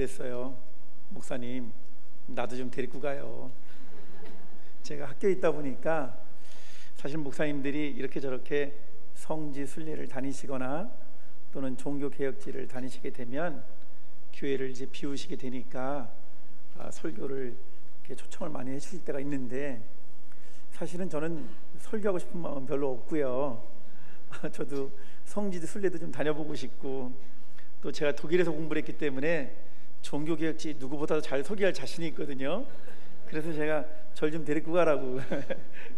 그랬어요. 목사님, 나도 좀 데리고 가요. 제가 학교에 있다 보니까 사실 목사님들이 이렇게 저렇게 성지 순례를 다니시거나 또는 종교개혁지를 다니시게 되면 교회를 이제 비우시게 되니까 설교를 이렇게 초청을 많이 해주실 때가 있는데, 사실은 저는 설교하고 싶은 마음은 별로 없고요. 저도 성지 순례도 좀 다녀보고 싶고, 또 제가 독일에서 공부를 했기 때문에 종교개혁지 누구보다도 잘 소개할 자신이 있거든요. 그래서 제가 절 좀 데리고 가라고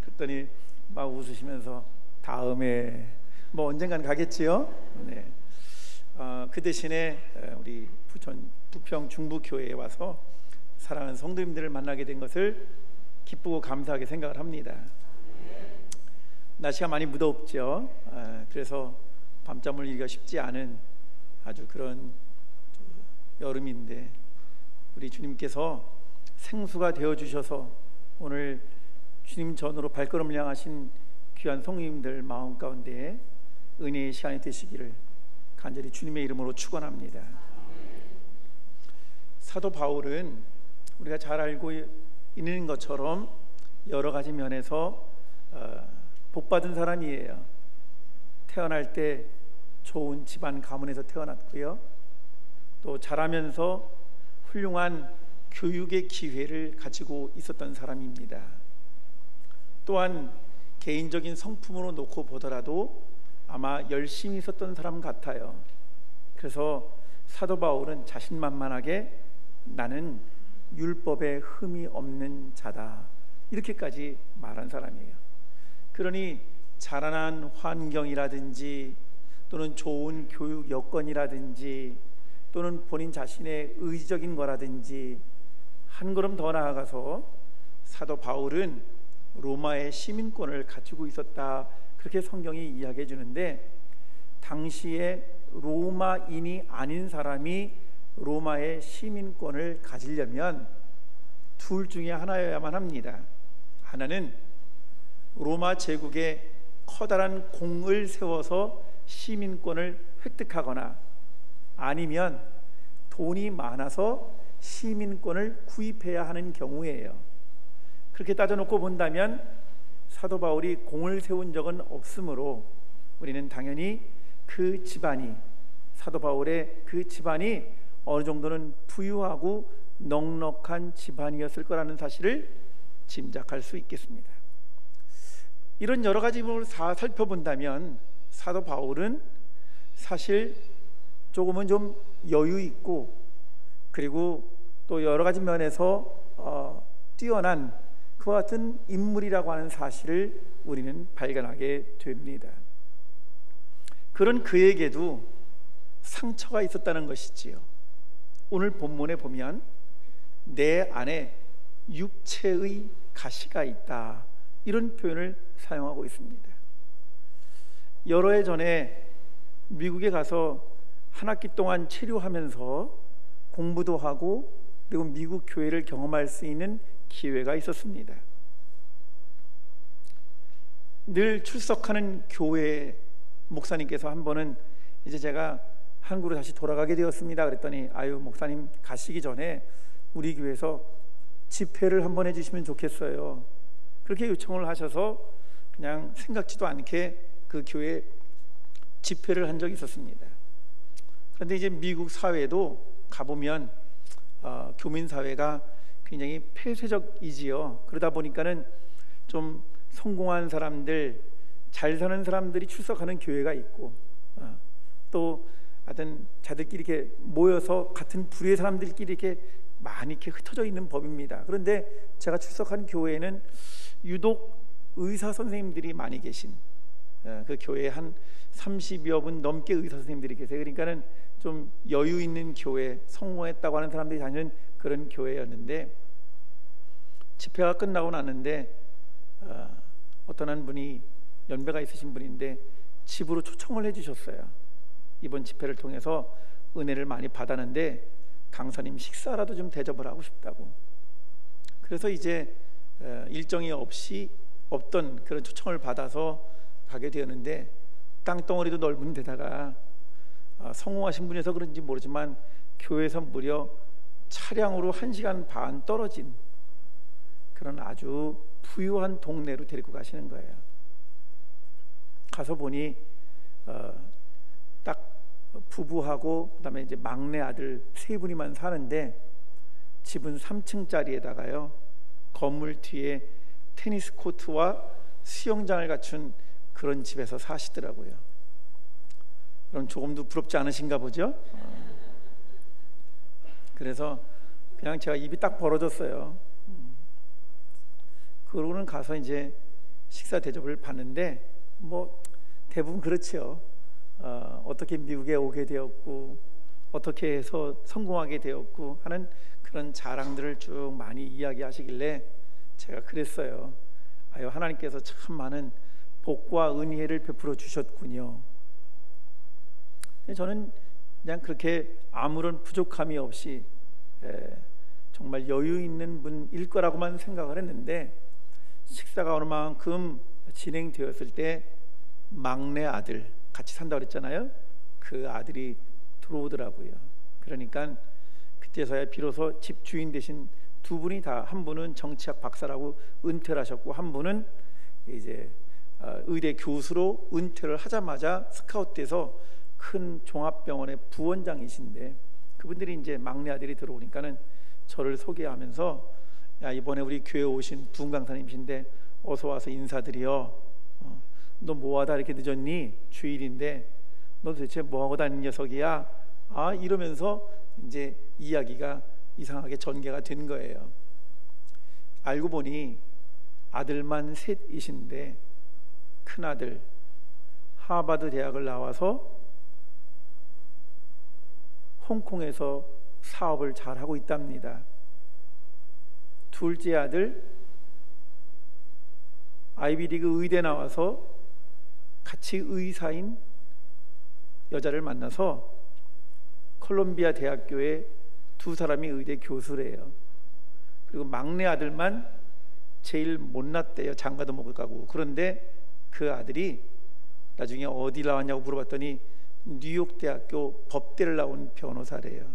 그랬더니 막 웃으시면서 다음에 뭐 언젠간 가겠지요. 네. 그 대신에 우리 부평 중부교회에 와서 사랑하는 성도님들을 만나게 된 것을 기쁘고 감사하게 생각을 합니다. 날씨가 많이 무덥죠. 그래서 밤잠을 이기가 쉽지 않은 아주 그런 여름인데, 우리 주님께서 생수가 되어주셔서 오늘 주님 전으로 발걸음을 향하신 귀한 성도님들 마음 가운데 은혜의 시간이 되시기를 간절히 주님의 이름으로 축원합니다. 사도 바울은 우리가 잘 알고 있는 것처럼 여러 가지 면에서 복받은 사람이에요. 태어날 때 좋은 집안 가문에서 태어났고요, 또 자라면서 훌륭한 교육의 기회를 가지고 있었던 사람입니다. 또한 개인적인 성품으로 놓고 보더라도 아마 열심히 있었던 사람 같아요. 그래서 사도 바울은 자신만만하게 나는 율법에 흠이 없는 자다, 이렇게까지 말한 사람이에요. 그러니 자라난 환경이라든지 또는 좋은 교육 여건이라든지 또는 본인 자신의 의지적인 거라든지 한 걸음 더 나아가서 사도 바울은 로마의 시민권을 가지고 있었다, 그렇게 성경이 이야기해 주는데, 당시에 로마인이 아닌 사람이 로마의 시민권을 가지려면 둘 중에 하나여야만 합니다. 하나는 로마 제국에 커다란 공을 세워서 시민권을 획득하거나, 아니면 돈이 많아서 시민권을 구입해야 하는 경우예요. 그렇게 따져놓고 본다면 사도 바울이 공을 세운 적은 없으므로 우리는 당연히 그 집안이, 사도 바울의 그 집안이 어느 정도는 부유하고 넉넉한 집안이었을 거라는 사실을 짐작할 수 있겠습니다. 이런 여러 가지 부분을 다 살펴본다면 사도 바울은 사실 조금은 좀 여유 있고, 그리고 또 여러 가지 면에서 뛰어난 그와 같은 인물이라고 하는 사실을 우리는 발견하게 됩니다. 그런 그에게도 상처가 있었다는 것이지요. 오늘 본문에 보면 내 안에 육체의 가시가 있다, 이런 표현을 사용하고 있습니다. 여러 해 전에 미국에 가서 한 학기 동안 체류하면서 공부도 하고 그리고 미국 교회를 경험할 수 있는 기회가 있었습니다. 늘 출석하는 교회 목사님께서 한 번은 이제 제가 한국으로 다시 돌아가게 되었습니다. 그랬더니 아유, 목사님 가시기 전에 우리 교회에서 집회를 한번 해주시면 좋겠어요, 그렇게 요청을 하셔서 그냥 생각지도 않게 그 교회에 집회를 한 적이 있었습니다. 그런데 이제 미국 사회도 가보면 교민 사회가 굉장히 폐쇄적이지요. 그러다 보니까는 좀 성공한 사람들, 잘 사는 사람들이 출석하는 교회가 있고, 또 하여튼 자들끼리 이렇게 모여서 같은 부류의 사람들끼리 이렇게 많이 이렇게 흩어져 있는 법입니다. 그런데 제가 출석한 교회에는 유독 의사 선생님들이 많이 계신, 그 교회에 한 30여 분 넘게 의사 선생님들이 계세요. 그러니까는 좀 여유 있는 교회, 성공했다고 하는 사람들이 다니는 그런 교회였는데, 집회가 끝나고 났는데 어떤 한 분이 연배가 있으신 분인데 집으로 초청을 해주셨어요. 이번 집회를 통해서 은혜를 많이 받았는데 강사님 식사라도 좀 대접을 하고 싶다고. 그래서 이제 일정이 없던 그런 초청을 받아서 가게 되었는데, 땅덩어리도 넓은 데다가 성공하신 분이어서 그런지 모르지만 교회에서 무려 차량으로 1시간 반 떨어진 그런 아주 부유한 동네로 데리고 가시는 거예요. 가서 보니 딱 부부하고 그다음에 이제 막내 아들 3분이만 사는데, 집은 3층짜리에다가요 건물 뒤에 테니스 코트와 수영장을 갖춘 그런 집에서 사시더라고요. 그럼 조금도 부럽지 않으신가 보죠? 그래서 그냥 제가 입이 딱 벌어졌어요. 그러고는 가서 이제 식사 대접을 받는데, 뭐 대부분 그렇죠. 어떻게 미국에 오게 되었고 어떻게 해서 성공하게 되었고 하는 그런 자랑들을 쭉 많이 이야기하시길래 제가 그랬어요. 아유, 하나님께서 참 많은 복과 은혜를 베풀어 주셨군요. 저는 그냥 그렇게 아무런 부족함이 없이 정말 여유 있는 분일 거라고만 생각을 했는데, 식사가 어느 만큼 진행되었을 때 막내 아들, 같이 산다고 그랬잖아요. 그 아들이 들어오더라고요. 그러니까 그때서야 비로소 집 주인 되신 두 분이 다, 한 분은 정치학 박사라고 은퇴를 하셨고, 한 분은 이제 의대 교수로 은퇴를 하자마자 스카웃돼서 큰 종합병원의 부원장이신데, 그분들이 이제 막내 아들이 들어오니까는 저를 소개하면서, 야, 이번에 우리 교회 오신 부흥 강사님이신데 어서 와서 인사드려. 너 뭐하다 이렇게 늦었니? 주일인데 너 도대체 뭐하고 다니는 녀석이야? 이러면서 이제 이야기가 이상하게 전개가 된 거예요. 알고 보니 아들만 셋이신데, 큰아들 하버드 대학을 나와서 홍콩에서 사업을 잘하고 있답니다. 둘째 아들 아이비리그 의대 나와서 같이 의사인 여자를 만나서 콜롬비아 대학교에 두 사람이 의대 교수래요. 그리고 막내 아들만 제일 못났대요. 장가도 못 가고. 그런데 그 아들이 나중에 어디 나왔냐고 물어봤더니 뉴욕 대학교 법대를 나온 변호사래요.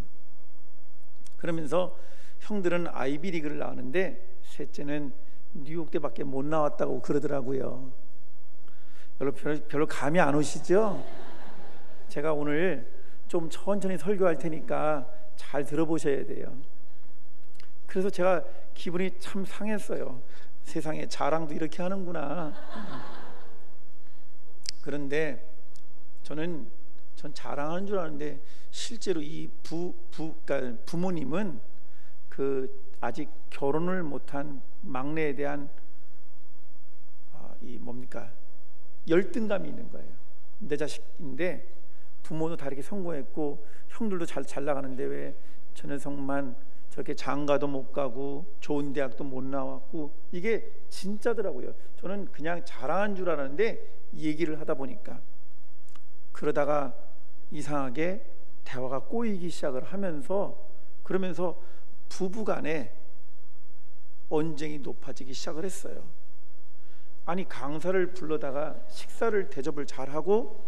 그러면서 형들은 아이비리그를 나왔는데 셋째는 뉴욕대밖에 못 나왔다고 그러더라고요. 별로 감이 안 오시죠? 제가 오늘 좀 천천히 설교할 테니까 잘 들어보셔야 돼요. 그래서 제가 기분이 참 상했어요. 세상에 자랑도 이렇게 하는구나. 그런데 전 자랑하는 줄 아는데, 실제로 이 그러니까 부모님은 그 아직 결혼을 못한 막내에 대한 이 뭡니까, 열등감이 있는 거예요. 내 자식인데 부모도 다르게 성공했고 형들도 잘 나가는데 왜 저 녀석만 저렇게 장가도 못 가고 좋은 대학도 못 나왔고. 이게 진짜더라고요. 저는 그냥 자랑한 줄 알았는데 이 얘기를 하다 보니까, 그러다가 이상하게 대화가 꼬이기 시작을 하면서, 그러면서 부부간에 언쟁이 높아지기 시작을 했어요. 아니, 강사를 불러다가 식사를 대접을 잘하고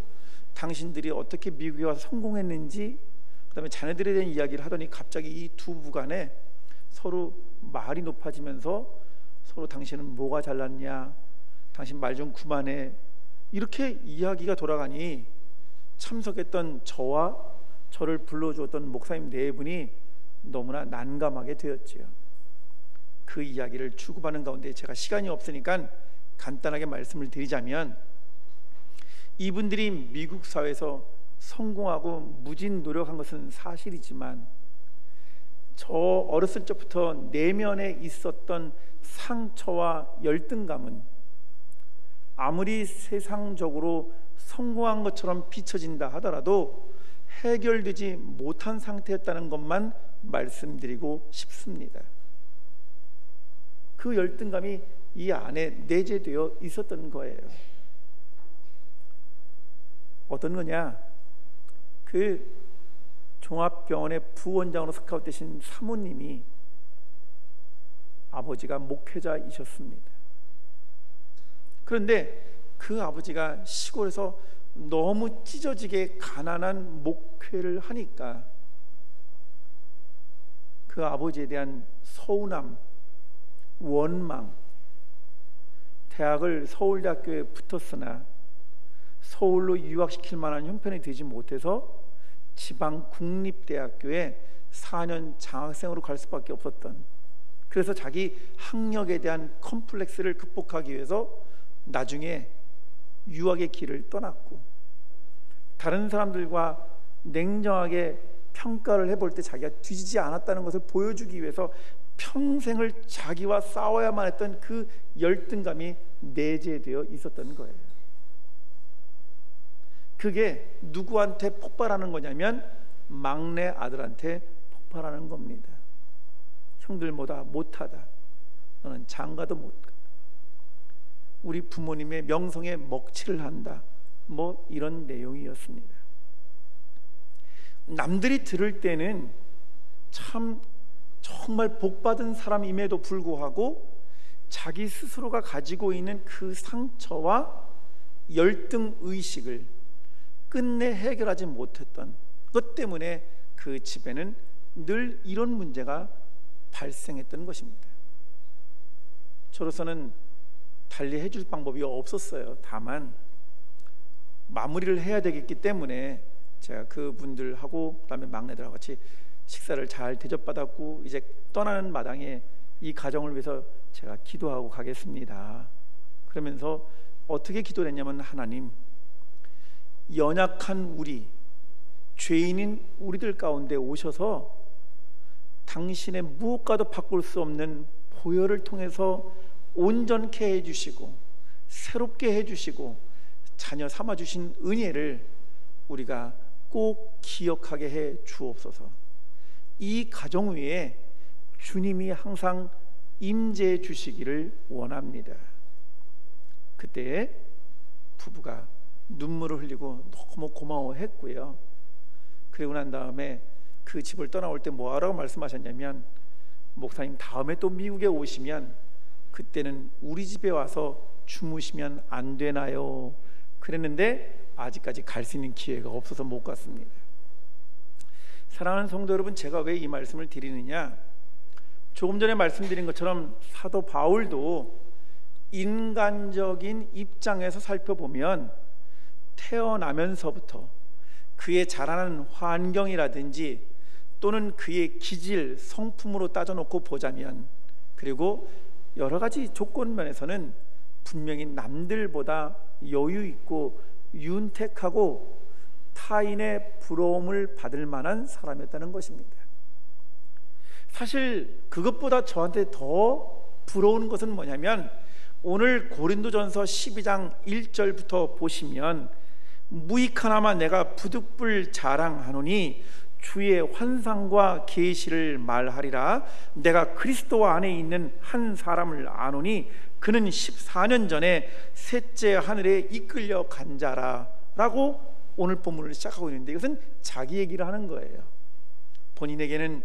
당신들이 어떻게 미국에 와서 성공했는지, 그 다음에 자녀들에 대한 이야기를 하더니 갑자기 이 두 부간에 서로 말이 높아지면서 서로 당신은 뭐가 잘났냐, 당신 말 좀 그만해, 이렇게 이야기가 돌아가니 참석했던 저와 저를 불러주었던 목사님 네 분이 너무나 난감하게 되었지요. 그 이야기를 주고받는 가운데 제가 시간이 없으니까 간단하게 말씀을 드리자면, 이분들이 미국 사회에서 성공하고 무진 노력한 것은 사실이지만, 저 어렸을 적부터 내면에 있었던 상처와 열등감은 아무리 세상적으로 성공한 것처럼 비춰진다 하더라도 해결되지 못한 상태였다는 것만 말씀드리고 싶습니다. 그 열등감이 이 안에 내재되어 있었던 거예요. 어떤 거냐? 그 종합병원의 부원장으로 스카웃되신 사모님이 아버지가 목회자이셨습니다. 그런데 그 아버지가 시골에서 너무 찢어지게 가난한 목회를 하니까 그 아버지에 대한 서운함, 원망, 대학을 서울대학교에 붙었으나 서울로 유학시킬 만한 형편이 되지 못해서 지방 국립대학교에 4년 장학생으로 갈 수밖에 없었던, 그래서 자기 학력에 대한 컴플렉스를 극복하기 위해서 나중에 유학의 길을 떠났고, 다른 사람들과 냉정하게 평가를 해볼 때 자기가 뒤지지 않았다는 것을 보여주기 위해서 평생을 자기와 싸워야만 했던 그 열등감이 내재되어 있었던 거예요. 그게 누구한테 폭발하는 거냐면 막내 아들한테 폭발하는 겁니다. 형들보다 못하다, 너는 장가도 못 가, 우리 부모님의 명성에 먹칠을 한다, 뭐 이런 내용이었습니다. 남들이 들을 때는 참 정말 복받은 사람임에도 불구하고 자기 스스로가 가지고 있는 그 상처와 열등의식을 끝내 해결하지 못했던 것 때문에 그 집에는 늘 이런 문제가 발생했던 것입니다. 저로서는 달리 해줄 방법이 없었어요. 다만 마무리를 해야 되겠기 때문에 제가 그분들하고 그다음에 막내들하고 같이 식사를 잘 대접받았고, 이제 떠나는 마당에 이 가정을 위해서 제가 기도하고 가겠습니다. 그러면서 어떻게 기도했냐면, 하나님, 연약한 우리, 죄인인 우리들 가운데 오셔서 당신의 무엇과도 바꿀 수 없는 보혈을 통해서 온전케 해주시고 새롭게 해주시고 자녀 삼아주신 은혜를 우리가 꼭 기억하게 해 주옵소서. 이 가정 위에 주님이 항상 임재해 주시기를 원합니다. 그때 부부가 눈물을 흘리고 너무 고마워했고요. 그리고 난 다음에 그 집을 떠나올 때 뭐하라고 말씀하셨냐면, 목사님 다음에 또 미국에 오시면 그때는 우리 집에 와서 주무시면 안 되나요? 그랬는데 아직까지 갈 수 있는 기회가 없어서 못 갔습니다. 사랑하는 성도 여러분, 제가 왜 이 말씀을 드리느냐, 조금 전에 말씀드린 것처럼 사도 바울도 인간적인 입장에서 살펴보면 태어나면서부터 그의 자라는 환경이라든지 또는 그의 기질, 성품으로 따져놓고 보자면, 그리고 여러 가지 조건 면에서는 분명히 남들보다 여유 있고 윤택하고 타인의 부러움을 받을 만한 사람이었다는 것입니다. 사실 그것보다 저한테 더 부러운 것은 뭐냐면, 오늘 고린도전서 12장 1절부터 보시면, 무익하나마 내가 부득불 자랑하노니 주의 환상과 계시를 말하리라. 내가 그리스도 안에 있는 한 사람을 아노니 그는 14년 전에 셋째 하늘에 이끌려 간 자라, 라고 오늘 본문을 시작하고 있는데, 이것은 자기 얘기를 하는 거예요. 본인에게는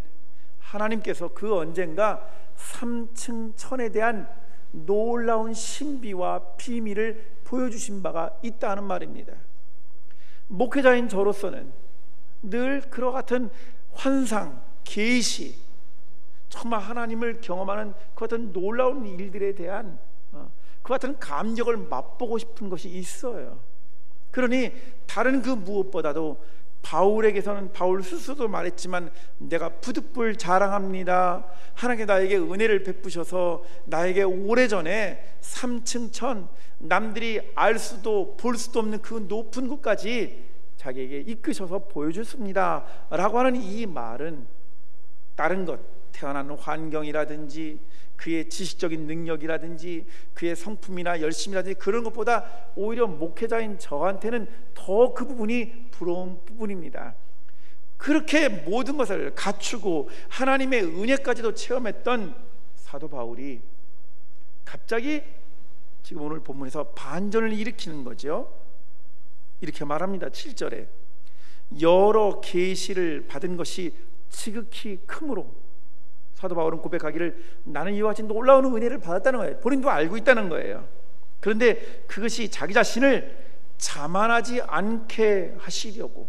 하나님께서 그 언젠가 3층 천에 대한 놀라운 신비와 비밀을 보여주신 바가 있다는 말입니다. 목회자인 저로서는 늘 그와 같은 환상, 계시, 정말 하나님을 경험하는 그 같은 놀라운 일들에 대한 그 같은 감격을 맛보고 싶은 것이 있어요. 그러니 다른 그 무엇보다도 바울에게서는, 바울 스스로도 말했지만, 내가 부득불 자랑합니다. 하나님께 나에게 은혜를 베푸셔서 나에게 오래전에 3층 천, 남들이 알 수도 볼 수도 없는 그 높은 곳까지 자기에게 이끄셔서 보여줬습니다 라고 하는 이 말은 다른 것, 태어나는 환경이라든지 그의 지식적인 능력이라든지 그의 성품이나 열심이라든지 그런 것보다 오히려 목회자인 저한테는 더 그 부분이 부러운 부분입니다. 그렇게 모든 것을 갖추고 하나님의 은혜까지도 체험했던 사도 바울이 갑자기 지금 오늘 본문에서 반전을 일으키는 거죠. 이렇게 말합니다. 7절에 여러 계시를 받은 것이 지극히 크므로, 사도 바울은 고백하기를 나는 이와 같이 놀라운 은혜를 받았다는 거예요. 본인도 알고 있다는 거예요. 그런데 그것이 자기 자신을 자만하지 않게 하시려고,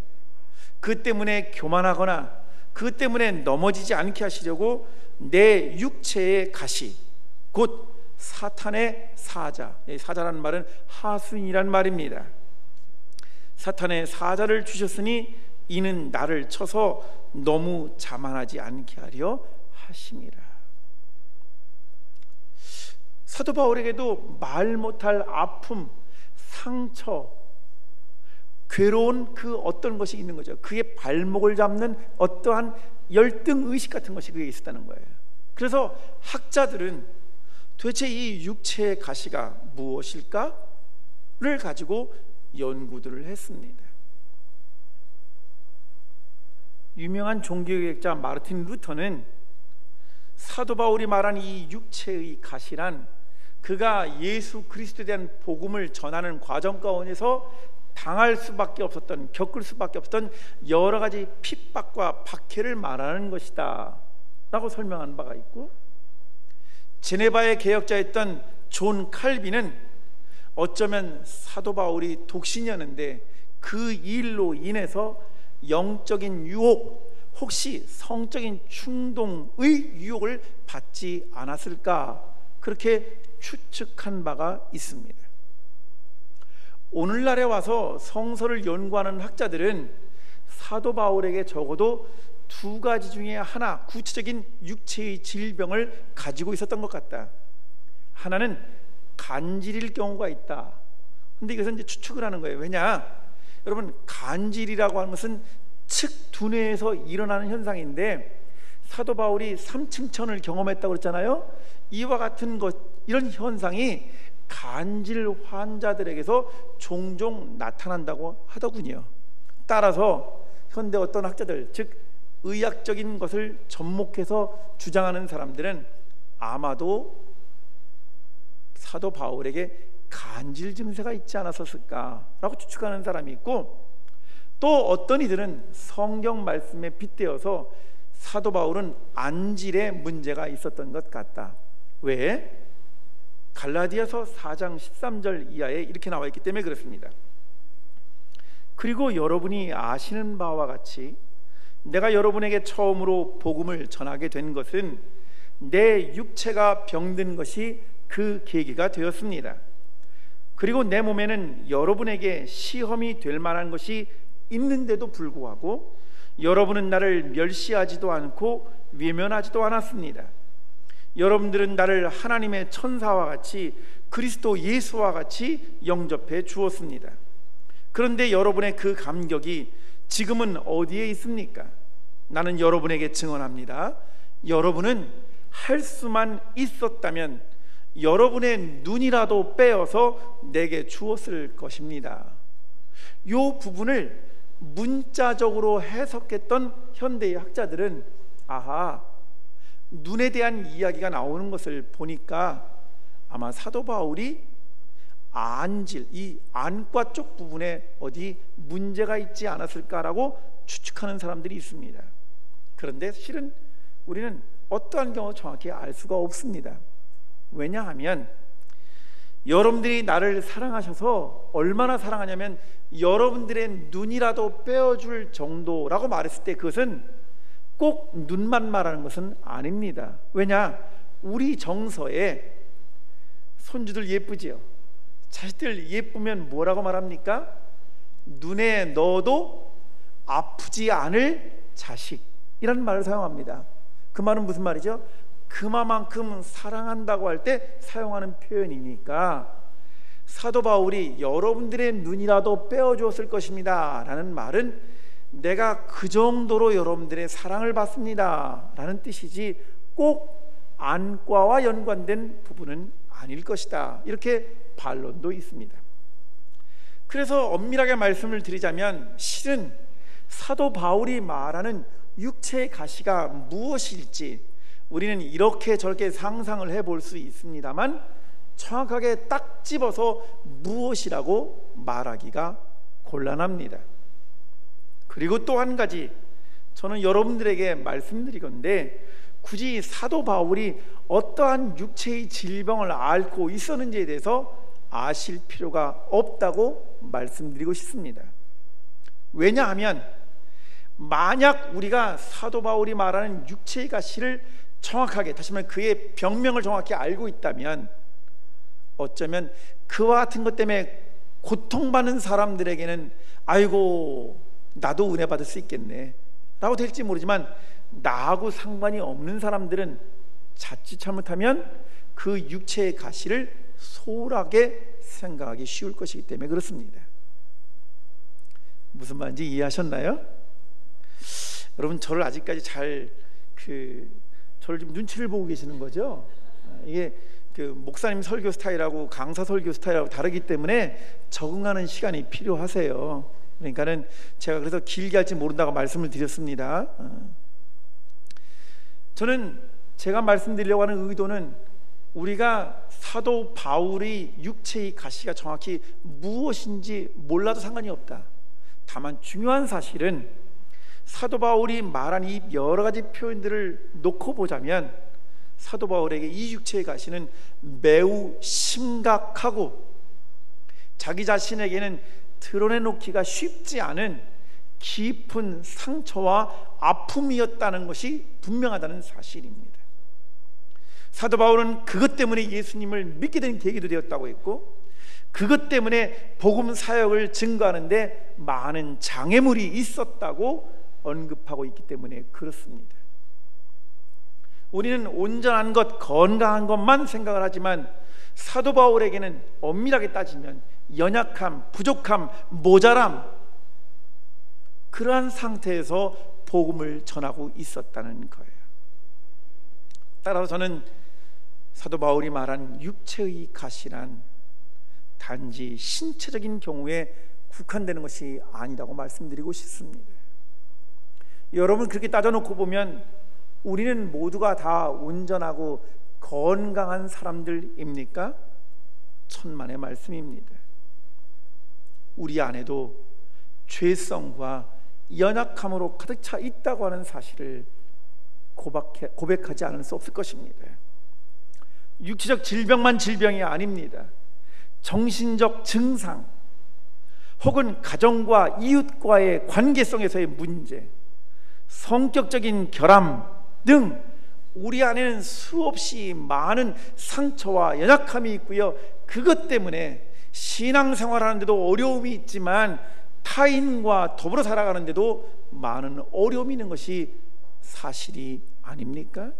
그 때문에 교만하거나 그것 때문에 넘어지지 않게 하시려고 내 육체의 가시, 곧 사탄의 사자, 사자라는 말은 하수인이란 말입니다. 사탄의 사자를 주셨으니 이는 나를 쳐서 너무 자만하지 않게 하려 하심이라. 사도 바울에게도 말 못할 아픔, 상처, 괴로운 그 어떤 것이 있는 거죠. 그의 발목을 잡는 어떠한 열등의식 같은 것이 그에 있었다는 거예요. 그래서 학자들은 도대체 이 육체의 가시가 무엇일까를 가지고 연구들을 했습니다. 유명한 종교개혁자 마르틴 루터는 사도 바울이 말한 이 육체의 가시란 그가 예수 그리스도에 대한 복음을 전하는 과정 가운데서 당할 수밖에 없었던, 겪을 수밖에 없었던 여러 가지 핍박과 박해를 말하는 것이다 라고 설명한 바가 있고, 제네바의 개혁자였던 존 칼빈은 어쩌면 사도 바울이 독신이었는데 그 일로 인해서 영적인 유혹, 혹시 성적인 충동의 유혹을 받지 않았을까, 그렇게 추측한 바가 있습니다. 오늘날에 와서 성서를 연구하는 학자들은 사도 바울에게 적어도 두 가지 중에 하나, 구체적인 육체의 질병을 가지고 있었던 것 같다. 하나는 간질일 경우가 있다. 근데 이것은 이제 추측을 하는 거예요. 왜냐? 여러분, 간질이라고 하는 것은 측 두뇌에서 일어나는 현상인데 사도 바울이 3층 천을 경험했다고 그랬잖아요. 이와 같은 것, 이런 현상이 간질 환자들에게서 종종 나타난다고 하더군요. 따라서 현대 어떤 학자들, 즉 의학적인 것을 접목해서 주장하는 사람들은 아마도 사도 바울에게 간질 증세가 있지 않았었을까라고 추측하는 사람이 있고, 또 어떤 이들은 성경 말씀에 빗대어서 사도 바울은 안질에 문제가 있었던 것 같다. 왜? 갈라디아서 4장 13절 이하에 이렇게 나와 있기 때문에 그렇습니다. 그리고 여러분이 아시는 바와 같이 내가 여러분에게 처음으로 복음을 전하게 된 것은 내 육체가 병든 것이 그 계기가 되었습니다. 그리고 내 몸에는 여러분에게 시험이 될 만한 것이 있는데도 불구하고 여러분은 나를 멸시하지도 않고 외면하지도 않았습니다. 여러분들은 나를 하나님의 천사와 같이 그리스도 예수와 같이 영접해 주었습니다. 그런데 여러분의 그 감격이 지금은 어디에 있습니까? 나는 여러분에게 증언합니다. 여러분은 할 수만 있었다면 여러분의 눈이라도 빼어서 내게 주었을 것입니다. 이 부분을 문자적으로 해석했던 현대의 학자들은 아하, 눈에 대한 이야기가 나오는 것을 보니까 아마 사도 바울이 안질, 이 안과 쪽 부분에 어디 문제가 있지 않았을까라고 추측하는 사람들이 있습니다. 그런데 실은 우리는 어떠한 경우 정확히 알 수가 없습니다. 왜냐하면 여러분들이 나를 사랑하셔서 얼마나 사랑하냐면 여러분들의 눈이라도 빼어줄 정도라고 말했을 때 그것은 꼭 눈만 말하는 것은 아닙니다. 왜냐? 우리 정서에 손주들 예쁘지요? 자식들 예쁘면 뭐라고 말합니까? 눈에 넣어도 아프지 않을 자식이라는 말을 사용합니다. 그 말은 무슨 말이죠? 그만큼 사랑한다고 할 때 사용하는 표현이니까 사도 바울이 여러분들의 눈이라도 빼어주었을 것입니다 라는 말은 내가 그 정도로 여러분들의 사랑을 받습니다 라는 뜻이지 꼭 안과와 연관된 부분은 아닐 것이다, 이렇게 반론도 있습니다. 그래서 엄밀하게 말씀을 드리자면 실은 사도 바울이 말하는 육체의 가시가 무엇일지 우리는 이렇게 저렇게 상상을 해볼 수 있습니다만 정확하게 딱 집어서 무엇이라고 말하기가 곤란합니다. 그리고 또 한 가지 저는 여러분들에게 말씀드리건데, 굳이 사도 바울이 어떠한 육체의 질병을 앓고 있었는지에 대해서 아실 필요가 없다고 말씀드리고 싶습니다. 왜냐하면 만약 우리가 사도 바울이 말하는 육체의 가시를 정확하게, 다시 말하면 그의 병명을 정확히 알고 있다면 어쩌면 그와 같은 것 때문에 고통받는 사람들에게는 아이고 나도 은혜 받을 수 있겠네 라고 될지 모르지만, 나하고 상관이 없는 사람들은 자칫 잘못하면 그 육체의 가시를 소홀하게 생각하기 쉬울 것이기 때문에 그렇습니다. 무슨 말인지 이해하셨나요? 여러분, 저를 아직까지 저를 좀 눈치를 보고 계시는 거죠? 이게 목사님 설교 스타일하고 강사 설교 스타일하고 다르기 때문에 적응하는 시간이 필요하세요. 그러니까는 제가 그래서 길게 할지 모른다고 말씀을 드렸습니다. 저는 제가 말씀드리려고 하는 의도는 우리가 사도 바울의 육체의 가시가 정확히 무엇인지 몰라도 상관이 없다. 다만 중요한 사실은 사도 바울이 말한 이 여러 가지 표현들을 놓고 보자면 사도 바울에게 이 육체의 가시는 매우 심각하고 자기 자신에게는 드러내놓기가 쉽지 않은 깊은 상처와 아픔이었다는 것이 분명하다는 사실입니다. 사도 바울은 그것 때문에 예수님을 믿게 된 계기도 되었다고 했고, 그것 때문에 복음 사역을 증거하는데 많은 장애물이 있었다고 언급하고 있기 때문에 그렇습니다. 우리는 온전한 것, 건강한 것만 생각을 하지만 사도 바울에게는 엄밀하게 따지면 연약함, 부족함, 모자람, 그러한 상태에서 복음을 전하고 있었다는 거예요. 따라서 저는 사도 바울이 말한 육체의 가시란 단지 신체적인 경우에 국한되는 것이 아니라고 말씀드리고 싶습니다. 여러분, 그렇게 따져놓고 보면 우리는 모두가 다 온전하고 건강한 사람들입니까? 천만의 말씀입니다. 우리 안에도 죄성과 연약함으로 가득 차 있다고 하는 사실을 고백하지 않을 수 없을 것입니다. 육체적 질병만 질병이 아닙니다. 정신적 증상 혹은 가정과 이웃과의 관계성에서의 문제, 성격적인 결함 등 우리 안에는 수없이 많은 상처와 연약함이 있고요, 그것 때문에 신앙생활하는데도 어려움이 있지만 타인과 더불어 살아가는데도 많은 어려움이 있는 것이 사실이 아닙니까?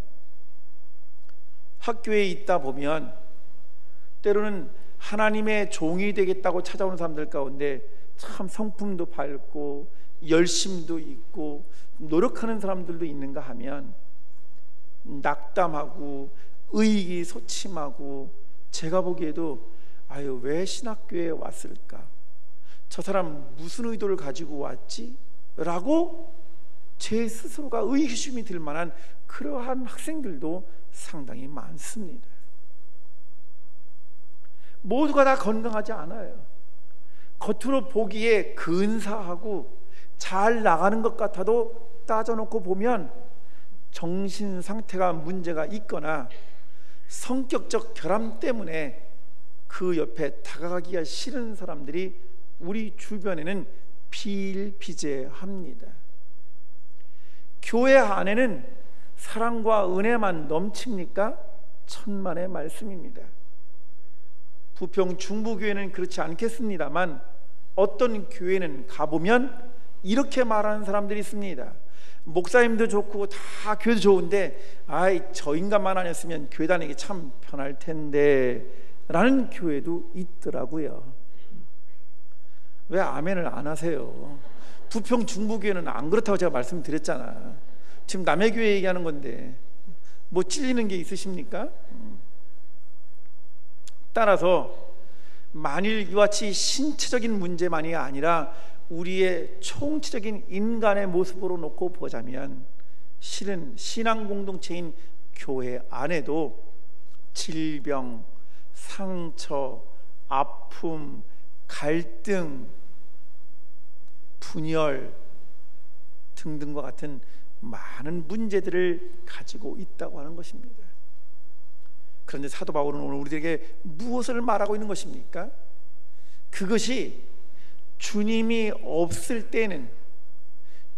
학교에 있다 보면 때로는 하나님의 종이 되겠다고 찾아오는 사람들 가운데 참 성품도 밝고 열심도 있고 노력하는 사람들도 있는가 하면 낙담하고 의기소침하고, 제가 보기에도 아유 왜 신학교에 왔을까, 저 사람 무슨 의도를 가지고 왔지? 라고 제 스스로가 의구심이 들 만한 그러한 학생들도 상당히 많습니다. 모두가 다 건강하지 않아요. 겉으로 보기에 근사하고 잘 나가는 것 같아도 따져놓고 보면 정신 상태가 문제가 있거나 성격적 결함 때문에 그 옆에 다가가기가 싫은 사람들이 우리 주변에는 비일비재합니다. 교회 안에는 사랑과 은혜만 넘칩니까? 천만의 말씀입니다. 부평 중부교회는 그렇지 않겠습니다만 어떤 교회는 가보면 이렇게 말하는 사람들이 있습니다. 목사님도 좋고 다 교회도 좋은데 아이 저 인간만 아니었으면 교회 다니기 참 편할 텐데 라는 교회도 있더라고요. 왜 아멘을 안 하세요? 부평 중부교회는 안 그렇다고 제가 말씀드렸잖아. 지금 남의 교회 얘기하는 건데 뭐 찔리는 게 있으십니까? 따라서 만일 이와 같이 신체적인 문제만이 아니라 우리의 총체적인 인간의 모습으로 놓고 보자면 실은 신앙 공동체인 교회 안에도 질병, 상처, 아픔, 갈등, 분열 등등과 같은 많은 문제들을 가지고 있다고 하는 것입니다. 그런데 사도 바울은 오늘 우리들에게 무엇을 말하고 있는 것입니까? 그것이 주님이 없을 때는,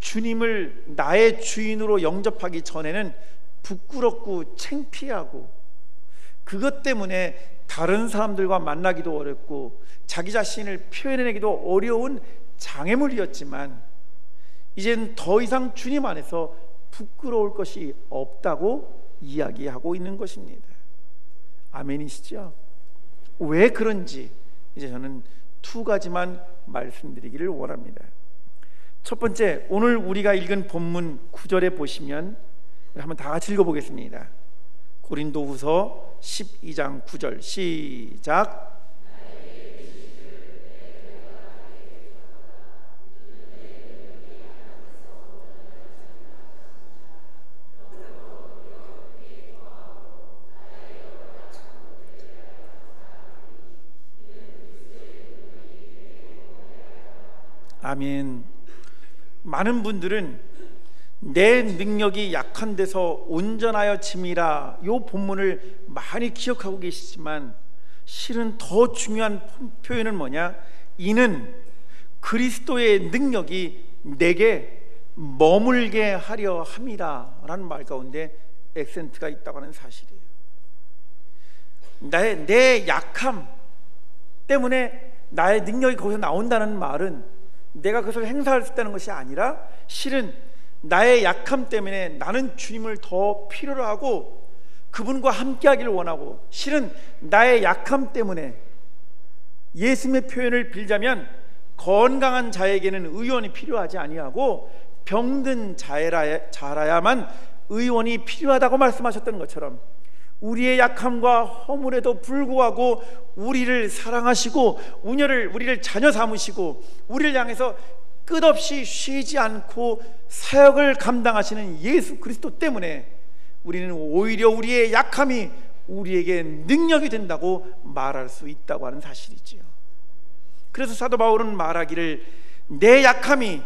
주님을 나의 주인으로 영접하기 전에는 부끄럽고 창피하고, 그것 때문에 다른 사람들과 만나기도 어렵고 자기 자신을 표현해내기도 어려운 장애물이었지만, 이젠 더 이상 주님 안에서 부끄러울 것이 없다고 이야기하고 있는 것입니다. 아멘이시죠? 왜 그런지 이제 저는 두 가지만 말씀드리기를 원합니다. 첫 번째, 오늘 우리가 읽은 본문 9절에 보시면, 한번 다 같이 읽어보겠습니다. 고린도후서 12장 9절 시작. 아멘. 많은 분들은 내 능력이 약한 데서 온전하여 짐이라, 이 본문을 많이 기억하고 계시지만, 실은 더 중요한 표현은 뭐냐? 이는 그리스도의 능력이 내게 머물게 하려 함이라 라는 말 가운데 액센트가 있다고 하는 사실이에요. 내 약함 때문에 나의 능력이 거기서 나온다는 말은 내가 그것을 행사할 수 있다는 것이 아니라, 실은 나의 약함 때문에 나는 주님을 더 필요로 하고 그분과 함께 하기를 원하고, 실은 나의 약함 때문에, 예수님의 표현을 빌자면 건강한 자에게는 의원이 필요하지 아니하고 병든 자라야만 의원이 필요하다고 말씀하셨던 것처럼, 우리의 약함과 허물에도 불구하고 우리를 사랑하시고 우리를 자녀 삼으시고 우리를 향해서 끝없이 쉬지 않고 사역을 감당하시는 예수 그리스도 때문에 우리는 오히려 우리의 약함이 우리에게 능력이 된다고 말할 수 있다고 하는 사실이지요. 그래서 사도 바울은 말하기를, 내 약함이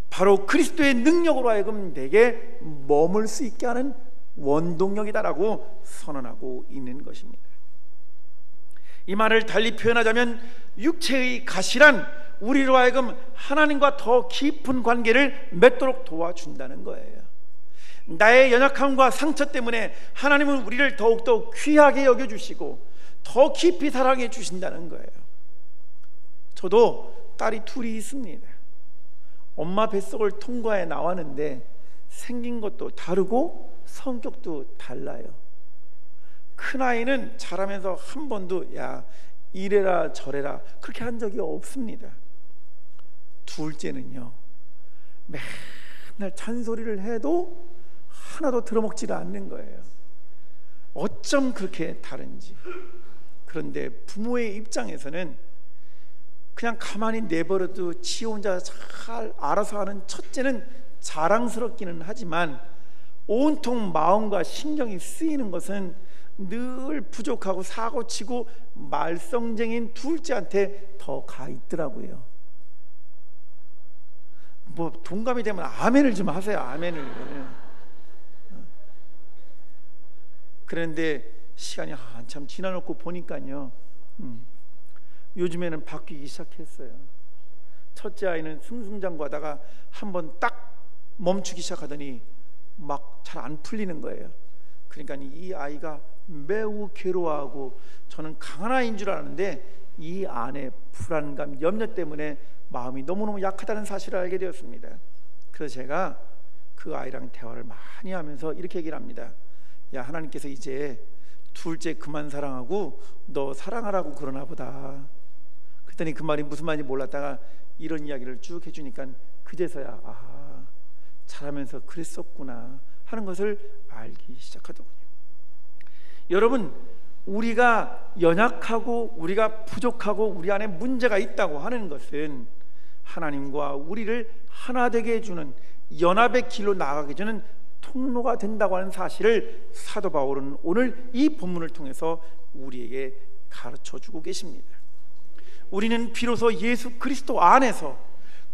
바로 그리스도의 능력으로 하여금 내게 머물 수 있게 하는 원동력이다라고 선언하고 있는 것입니다. 이 말을 달리 표현하자면, 육체의 가시란 우리로 하여금 하나님과 더 깊은 관계를 맺도록 도와준다는 거예요. 나의 연약함과 상처 때문에 하나님은 우리를 더욱더 귀하게 여겨주시고 더 깊이 사랑해 주신다는 거예요. 저도 딸이 둘이 있습니다. 엄마 뱃속을 통과해 나왔는데 생긴 것도 다르고 성격도 달라요. 큰아이는 자라면서 한 번도 야 이래라 저래라 그렇게 한 적이 없습니다. 둘째는요, 맨날 잔소리를 해도 하나도 들어먹지를 않는 거예요. 어쩜 그렇게 다른지. 그런데 부모의 입장에서는 그냥 가만히 내버려도 지 혼자 잘 알아서 하는 첫째는 자랑스럽기는 하지만, 온통 마음과 신경이 쓰이는 것은 늘 부족하고 사고치고 말썽쟁이인 둘째한테 더 가 있더라고요. 뭐 동감이 되면 아멘을 좀 하세요. 아멘을. 그런데 시간이 한참 지나놓고 보니까요, 요즘에는 바뀌기 시작했어요. 첫째 아이는 승승장구하다가 한번 딱 멈추기 시작하더니 막 잘 안 풀리는 거예요. 그러니까 이 아이가 매우 괴로워하고, 저는 강한 아이인 줄 알았는데 이 안에 불안감, 염려 때문에 마음이 너무너무 약하다는 사실을 알게 되었습니다. 그래서 제가 그 아이랑 대화를 많이 하면서 이렇게 얘기를 합니다. 야, 하나님께서 이제 둘째 그만 사랑하고 너 사랑하라고 그러나 보다. 그랬더니 그 말이 무슨 말인지 몰랐다가 이런 이야기를 쭉 해주니까 그제서야 자라면서 그랬었구나 하는 것을 알기 시작하더군요. 여러분, 우리가 연약하고 우리가 부족하고 우리 안에 문제가 있다고 하는 것은 하나님과 우리를 하나 되게 해주는, 연합의 길로 나아가게 해주는 통로가 된다고 하는 사실을 사도 바울은 오늘 이 본문을 통해서 우리에게 가르쳐주고 계십니다. 우리는 비로소 예수 그리스도 안에서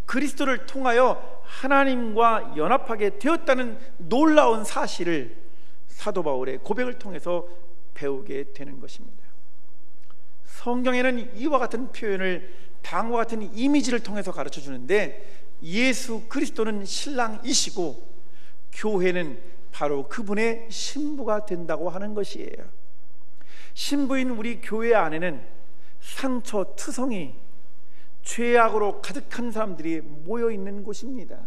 그리스도를 통하여 하나님과 연합하게 되었다는 놀라운 사실을 사도 바울의 고백을 통해서 배우게 되는 것입니다. 성경에는 이와 같은 표현을 다음과 같은 이미지를 통해서 가르쳐 주는데, 예수 그리스도는 신랑이시고 교회는 바로 그분의 신부가 된다고 하는 것이에요. 신부인 우리 교회 안에는 상처투성이, 죄악으로 가득한 사람들이 모여 있는 곳입니다.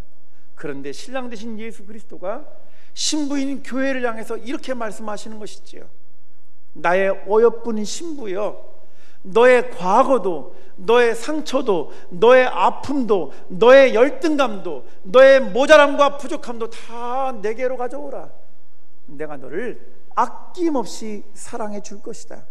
그런데 신랑 되신 예수 그리스도가 신부인 교회를 향해서 이렇게 말씀하시는 것이지요. 나의 어여쁜 신부여, 너의 과거도, 너의 상처도, 너의 아픔도, 너의 열등감도, 너의 모자람과 부족함도 다 내게로 가져오라. 내가 너를 아낌없이 사랑해 줄 것이다.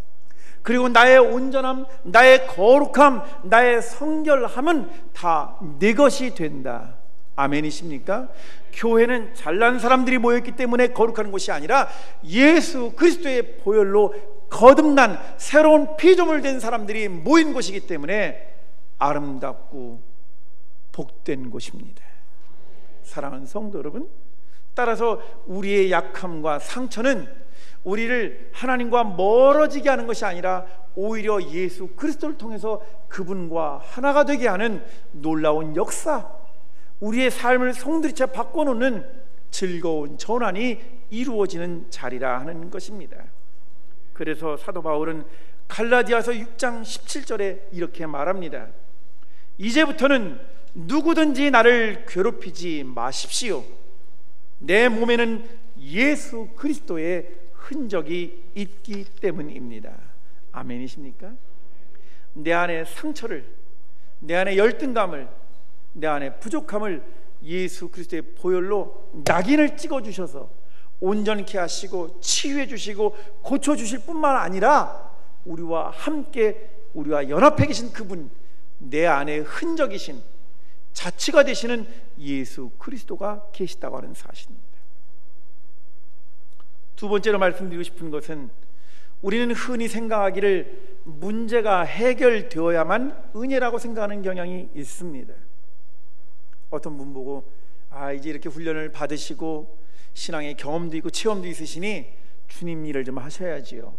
그리고 나의 온전함, 나의 거룩함, 나의 성결함은 다 내 것이 된다. 아멘이십니까? 교회는 잘난 사람들이 모였기 때문에 거룩한 곳이 아니라 예수 그리스도의 보혈로 거듭난 새로운 피조물 된 사람들이 모인 곳이기 때문에 아름답고 복된 곳입니다. 사랑하는 성도 여러분, 따라서 우리의 약함과 상처는 우리를 하나님과 멀어지게 하는 것이 아니라 오히려 예수 그리스도를 통해서 그분과 하나가 되게 하는 놀라운 역사, 우리의 삶을 송두리째 바꿔놓는 즐거운 전환이 이루어지는 자리라 하는 것입니다. 그래서 사도 바울은 갈라디아서 6장 17절에 이렇게 말합니다. 이제부터는 누구든지 나를 괴롭히지 마십시오. 내 몸에는 예수 그리스도의 흔적이 있기 때문입니다. 아멘이십니까? 내 안의 상처를, 내 안의 열등감을, 내 안의 부족함을 예수 그리스도의 보혈로 낙인을 찍어주셔서 온전케 하시고 치유해 주시고 고쳐 주실 뿐만 아니라 우리와 함께, 우리와 연합해 계신 그분, 내 안에 흔적이신 자치가 되시는 예수 그리스도가 계시다고 하는 사실입니다. 두 번째로 말씀드리고 싶은 것은, 우리는 흔히 생각하기를 문제가 해결되어야만 은혜라고 생각하는 경향이 있습니다. 어떤 분 보고 이제 이렇게 훈련을 받으시고 신앙의 경험도 있고 체험도 있으시니 주님 일을 좀 하셔야지요,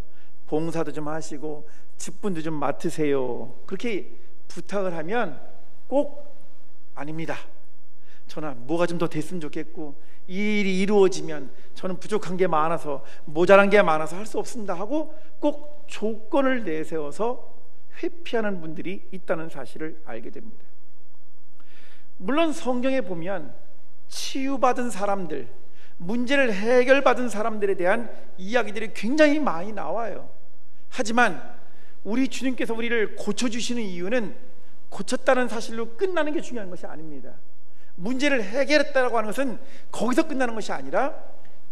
봉사도 좀 하시고 직분도 좀 맡으세요, 그렇게 부탁을 하면 꼭 아닙니다, 저는 뭐가 좀 더 됐으면 좋겠고 이 일이 이루어지면 저는 부족한 게 많아서, 모자란 게 많아서 할 수 없습니다 하고 꼭 조건을 내세워서 회피하는 분들이 있다는 사실을 알게 됩니다. 물론 성경에 보면 치유받은 사람들, 문제를 해결받은 사람들에 대한 이야기들이 굉장히 많이 나와요. 하지만 우리 주님께서 우리를 고쳐주시는 이유는 고쳤다는 사실로 끝나는 게 중요한 것이 아닙니다. 문제를 해결했다고 하는 것은 거기서 끝나는 것이 아니라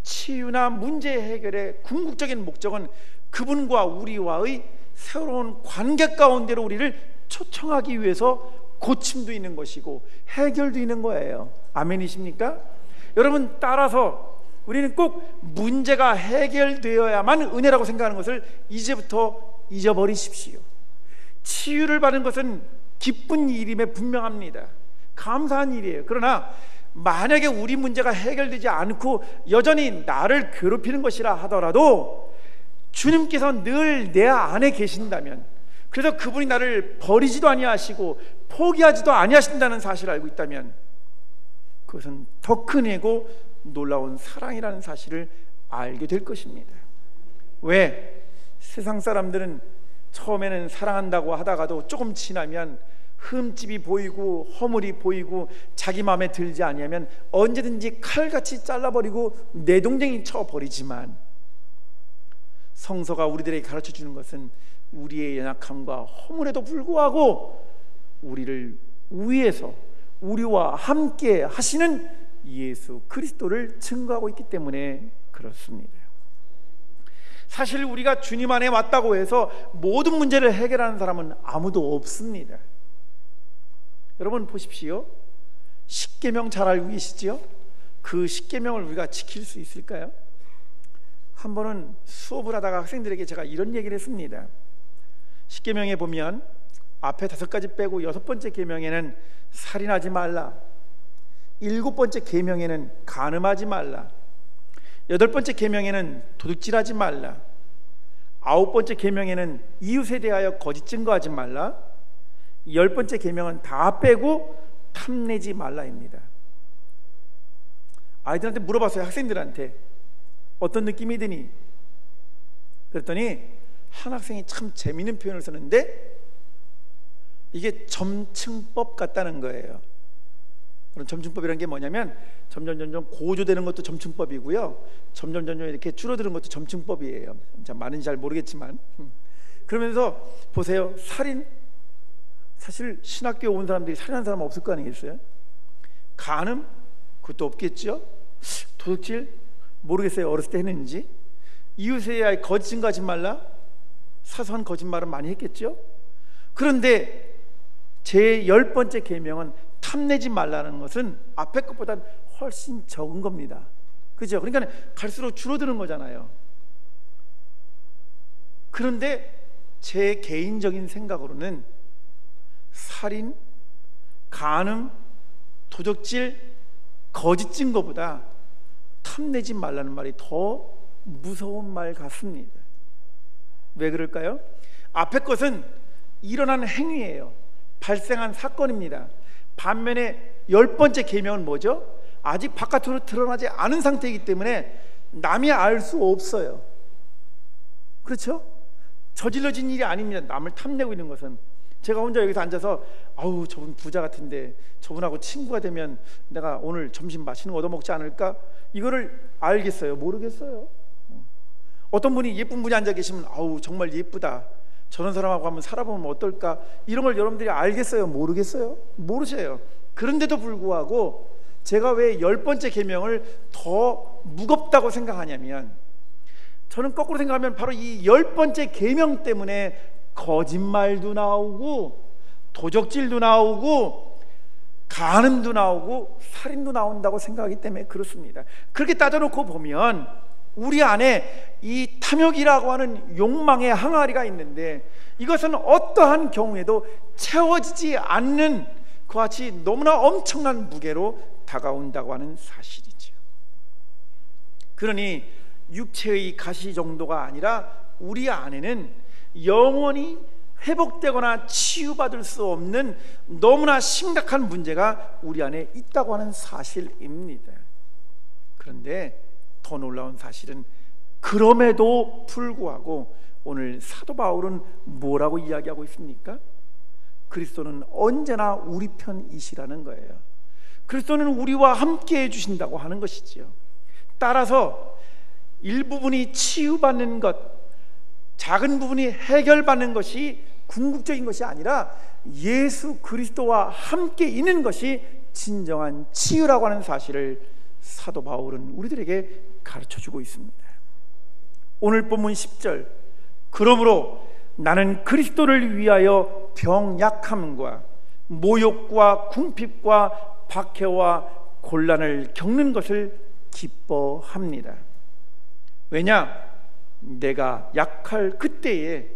치유나 문제 해결의 궁극적인 목적은 그분과 우리와의 새로운 관계 가운데로 우리를 초청하기 위해서 고침도 있는 것이고 해결도 있는 거예요. 아멘이십니까? 여러분, 따라서 우리는 꼭 문제가 해결되어야만 은혜라고 생각하는 것을 이제부터 잊어버리십시오. 치유를 받는 것은 기쁜 일임에 분명합니다. 감사한 일이에요. 그러나 만약에 우리 문제가 해결되지 않고 여전히 나를 괴롭히는 것이라 하더라도 주님께서 늘 내 안에 계신다면, 그래서 그분이 나를 버리지도 아니하시고 포기하지도 아니하신다는 사실을 알고 있다면, 그것은 더 큰 은혜고 놀라운 사랑이라는 사실을 알게 될 것입니다. 왜? 세상 사람들은 처음에는 사랑한다고 하다가도 조금 지나면 흠집이 보이고 허물이 보이고 자기 마음에 들지 아니하면 언제든지 칼같이 잘라버리고 내동댕이 쳐버리지만, 성서가 우리들에게 가르쳐주는 것은 우리의 연약함과 허물에도 불구하고 우리를 위해서 우리와 함께 하시는 예수 그리스도를 증거하고 있기 때문에 그렇습니다. 사실 우리가 주님 안에 왔다고 해서 모든 문제를 해결하는 사람은 아무도 없습니다. 여러분 보십시오. 십계명 잘 알고 계시죠? 그 십계명을 우리가 지킬 수 있을까요? 한 번은 수업을 하다가 학생들에게 제가 이런 얘기를 했습니다. 십계명에 보면 앞에 5가지 빼고 6번째 계명에는 살인하지 말라, 7번째 계명에는 간음하지 말라, 8번째 계명에는 도둑질하지 말라, 9번째 계명에는 이웃에 대하여 거짓 증거하지 말라, 10번째 계명은 다 빼고 탐내지 말라입니다. 아이들한테 물어봤어요. 학생들한테 어떤 느낌이 드니? 그랬더니 한 학생이 참 재미있는 표현을 썼는데 이게 점층법 같다는 거예요. 그럼 점층법이라는 게 뭐냐면 점점 고조되는 것도 점층법이고요, 점점 이렇게 줄어드는 것도 점층법이에요. 참 많은지 잘 모르겠지만, 그러면서 보세요. 살인, 사실 신학교에 온 사람들이 살인한 사람 없을 거 아니겠어요? 간음, 그것도 없겠죠? 도둑질, 모르겠어요. 어렸을 때 했는지. 이웃에 거짓 증거하지 말라, 사소한 거짓말은 많이 했겠죠? 그런데 제 10번째 계명은 탐내지 말라는 것은 앞에 것보다 훨씬 적은 겁니다. 그죠? 그러니까 갈수록 줄어드는 거잖아요. 그런데 제 개인적인 생각으로는 살인, 간음, 도적질, 거짓 증거보다 탐내지 말라는 말이 더 무서운 말 같습니다. 왜 그럴까요? 앞에 것은 일어난 행위예요. 발생한 사건입니다. 반면에 10번째 계명은 뭐죠? 아직 바깥으로 드러나지 않은 상태이기 때문에 남이 알 수 없어요. 그렇죠? 저질러진 일이 아닙니다. 남을 탐내고 있는 것은. 제가 혼자 여기서 앉아서 아우 저분 부자 같은데 저분하고 친구가 되면 내가 오늘 점심 맛있는 거 얻어먹지 않을까? 이거를 알겠어요? 모르겠어요. 어떤 분이 예쁜 분이 앉아 계시면 아우 정말 예쁘다, 저런 사람하고 한번 살아보면 어떨까? 이런 걸 여러분들이 알겠어요? 모르겠어요? 모르셔요. 그런데도 불구하고 제가 왜 10번째 계명을 더 무겁다고 생각하냐면, 저는 거꾸로 생각하면 바로 이 10번째 계명 때문에 거짓말도 나오고 도적질도 나오고 간음도 나오고 살인도 나온다고 생각하기 때문에 그렇습니다. 그렇게 따져놓고 보면 우리 안에 이 탐욕이라고 하는 욕망의 항아리가 있는데, 이것은 어떠한 경우에도 채워지지 않는 그와 같이 너무나 엄청난 무게로 다가온다고 하는 사실이죠. 그러니 육체의 가시 정도가 아니라 우리 안에는 영원히 회복되거나 치유받을 수 없는 너무나 심각한 문제가 우리 안에 있다고 하는 사실입니다. 그런데 더 놀라운 사실은 그럼에도 불구하고 오늘 사도 바울은 뭐라고 이야기하고 있습니까? 그리스도는 언제나 우리 편이시라는 거예요. 그리스도는 우리와 함께 해주신다고 하는 것이지요. 따라서 일부분이 치유받는 것, 작은 부분이 해결받는 것이 궁극적인 것이 아니라 예수 그리스도와 함께 있는 것이 진정한 치유라고 하는 사실을 사도 바울은 우리들에게 가르쳐주고 있습니다. 오늘 본문 10절, 그러므로 나는 그리스도를 위하여 병약함과 모욕과 궁핍과 박해와 곤란을 겪는 것을 기뻐합니다. 왜냐? 내가 약할 그때에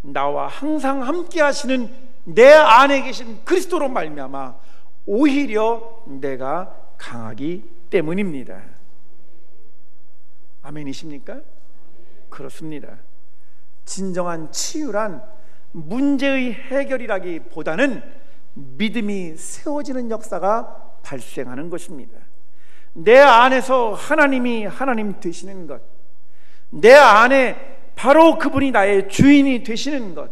나와 항상 함께 하시는 내 안에 계신 그리스도로 말미암아 오히려 내가 강하기 때문입니다. 아멘이십니까? 그렇습니다. 진정한 치유란 문제의 해결이라기보다는 믿음이 세워지는 역사가 발생하는 것입니다. 내 안에서 하나님이 하나님 되시는 것, 내 안에 바로 그분이 나의 주인이 되시는 것,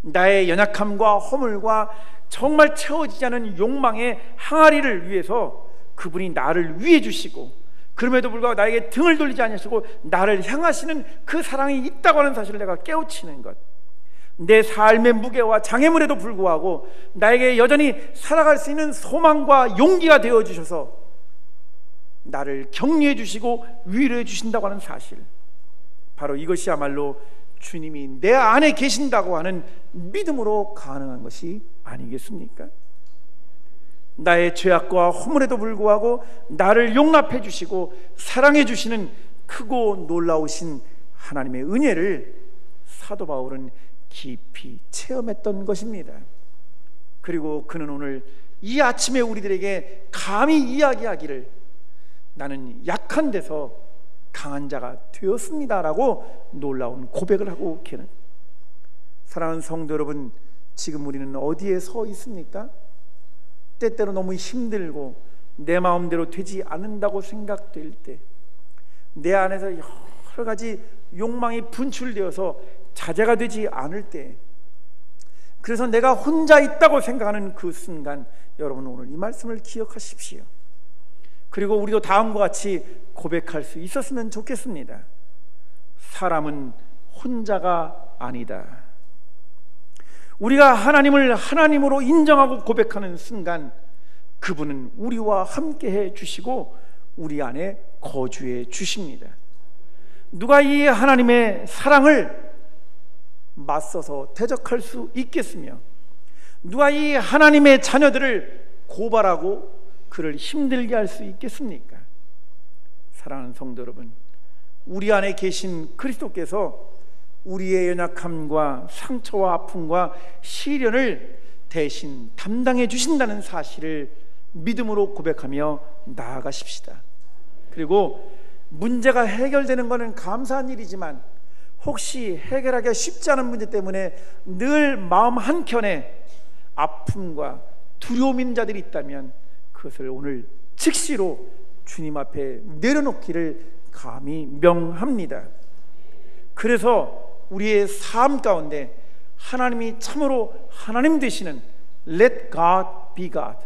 나의 연약함과 허물과 정말 채워지지 않은 욕망의 항아리를 위해서 그분이 나를 위해 주시고, 그럼에도 불구하고 나에게 등을 돌리지 않으시고 나를 향하시는 그 사랑이 있다고 하는 사실을 내가 깨우치는 것, 내 삶의 무게와 장애물에도 불구하고 나에게 여전히 살아갈 수 있는 소망과 용기가 되어 주셔서 나를 격려해 주시고 위로해 주신다고 하는 사실, 바로 이것이야말로 주님이 내 안에 계신다고 하는 믿음으로 가능한 것이 아니겠습니까? 나의 죄악과 허물에도 불구하고 나를 용납해 주시고 사랑해 주시는 크고 놀라우신 하나님의 은혜를 사도 바울은 깊이 체험했던 것입니다. 그리고 그는 오늘 이 아침에 우리들에게 감히 이야기하기를 나는 약한 데서 강한 자가 되었습니다라고 놀라운 고백을 하고 걔는, 사랑하는 성도 여러분, 지금 우리는 어디에 서 있습니까? 때때로 너무 힘들고 내 마음대로 되지 않는다고 생각될 때, 내 안에서 여러 가지 욕망이 분출되어서 자제가 되지 않을 때, 그래서 내가 혼자 있다고 생각하는 그 순간, 여러분 오늘 이 말씀을 기억하십시오. 그리고 우리도 다음과 같이 고백할 수 있었으면 좋겠습니다. 사람은 혼자가 아니다. 우리가 하나님을 하나님으로 인정하고 고백하는 순간, 그분은 우리와 함께 해 주시고 우리 안에 거주해 주십니다. 누가 이 하나님의 사랑을 맞서서 대적할 수 있겠으며, 누가 이 하나님의 자녀들을 고발하고 그를 힘들게 할 수 있겠습니까? 사랑하는 성도 여러분, 우리 안에 계신 그리스도께서 우리의 연약함과 상처와 아픔과 시련을 대신 담당해 주신다는 사실을 믿음으로 고백하며 나아가십시다. 그리고 문제가 해결되는 것은 감사한 일이지만, 혹시 해결하기가 쉽지 않은 문제 때문에 늘 마음 한켠에 아픔과 두려움 있는 자들이 있다면, 그것을 오늘 즉시로 주님 앞에 내려놓기를 감히 명합니다. 그래서 우리의 삶 가운데 하나님이 참으로 하나님 되시는 Let God be God,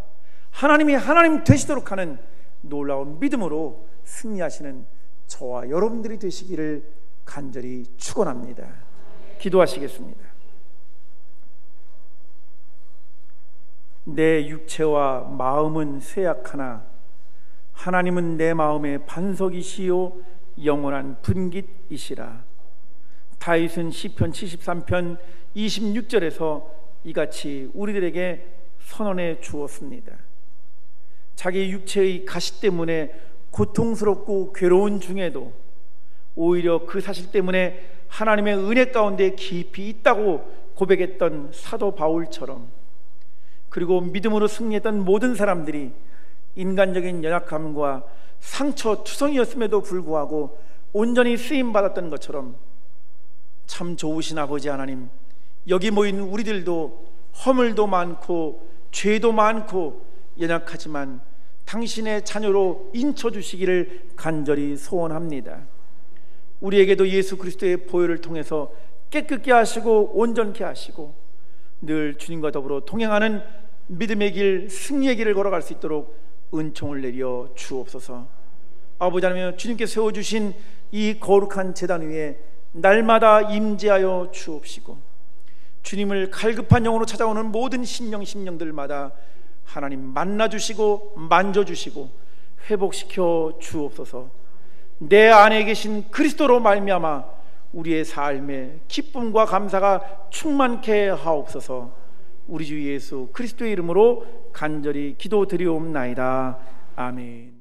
하나님이 하나님 되시도록 하는 놀라운 믿음으로 승리하시는 저와 여러분들이 되시기를 간절히 축원합니다. 기도하시겠습니다. 내 육체와 마음은 쇠약하나 하나님은 내 마음의 반석이시요 영원한 분깃이시라. 다윗은 시편 73편 26절에서 이같이 우리들에게 선언해 주었습니다. 자기 육체의 가시 때문에 고통스럽고 괴로운 중에도 오히려 그 사실 때문에 하나님의 은혜 가운데 깊이 있다고 고백했던 사도 바울처럼, 그리고 믿음으로 승리했던 모든 사람들이 인간적인 연약함과 상처 투성이었음에도 불구하고 온전히 쓰임받았던 것처럼, 참 좋으신 아버지 하나님, 여기 모인 우리들도 허물도 많고 죄도 많고 연약하지만 당신의 자녀로 인쳐주시기를 간절히 소원합니다. 우리에게도 예수 그리스도의 보혈을 통해서 깨끗게 하시고 온전케 하시고 늘 주님과 더불어 동행하는 믿음의 길, 승리의 길을 걸어갈 수 있도록 은총을 내려 주옵소서. 아버지 하나님, 주님께 세워주신 이 거룩한 제단 위에 날마다 임재하여 주옵시고, 주님을 갈급한 영으로 찾아오는 모든 심령들마다 하나님 만나주시고 만져주시고 회복시켜 주옵소서. 내 안에 계신 그리스도로 말미암아 우리의 삶에 기쁨과 감사가 충만케 하옵소서. 우리 주 예수 그리스도의 이름으로 간절히 기도드리옵나이다. 아멘.